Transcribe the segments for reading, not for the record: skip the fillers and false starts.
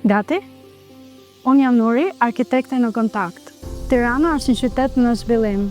Gati? Unë jam Nuri, arkitekte në kontakt. Tirana është një qytet në zhvillim.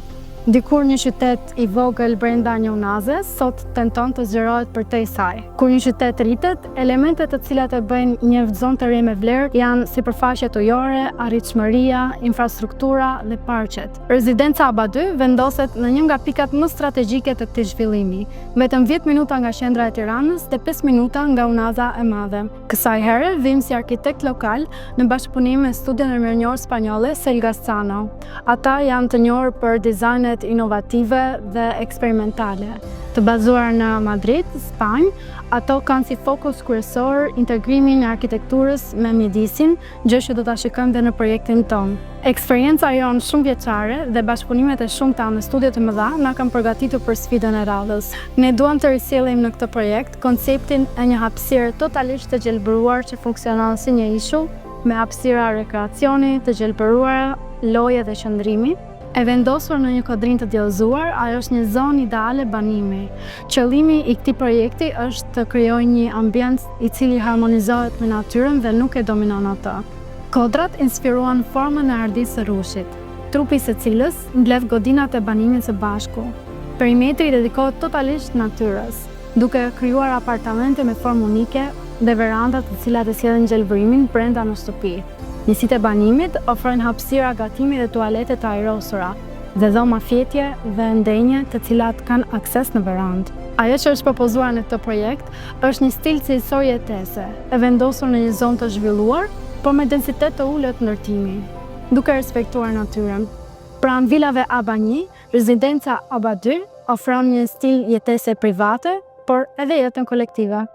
Dikur një qytet i vogël brenda një unaze, sot tenton të zgjerohet përtej saj. Kur një qytet rritet, elementet të cilat e bëjnë një zonë të re me vlerë janë sipërfaqet ujore, arritshmëria, infrastruktura dhe parqet. Rezidenca Aba 2 vendoset në një nga pikat më strategjike të këtij zhvillimi, vetëm 10 minuta nga qendra e Tiranës dhe 5 minuta nga unaza e madhe. Kësaj here vim si arkitekt lokal në bashkëpunim me studion armërinjor spanjolle Selgazano. Ata janë të njohur për dizajnet inovative dhe eksperimentale. Të bazuar në Madrid, Spanjë, ato kanë si fokus kryesor integrimin e arkitekturës me mjedisin, gjë që do ta shikojmë dhe në projektin tonë. Eksperjenca jonë shumë vjeçare dhe bashkëpunimet e shumta me studio të mëdha na kanë përgatitur për sfidën e radhës. Ne duam të risjellim në këtë projekt konceptin e një hapësire totalisht të gjelbëruar që funksionon si një ishull, me hapësira rekreacioni të gjelbëruara, loje dhe qëndrimi. E vendosur në një kodrin të djallëzuar, ajo është një zonë ideale banimi. Qëllimi i këtij projekti është të krijojë një ambient i cili harmonizohet me natyrën dhe nuk e dominon atë. Kodrat inspiruan formën e ardhisë së rushit, trupi së cilës mbledh godinat e banimit së bashku. Perimetri dedikohet totalisht natyrës, duke krijuar apartamente me formë unike dhe verandat të cilat e sjellin gjelbërimin brenda në shtëpi. Njësitë e banimit ofrojnë hapësira gatimi dhe tualete të ajrosura, dhe dhoma fjetje dhe ndenje të cilat kanë akses në verandë. Ajo që është propozuar në këtë projekt është një stil cilësor jetese, e vendosur në një zonë të zhvilluar, por me densitet të ulët ndërtimi, duke respektuar natyrën. Pranë vilave Aba 1, rezidenca Aba 2 ofron një stil jetese private, por edhe jetën kolektive.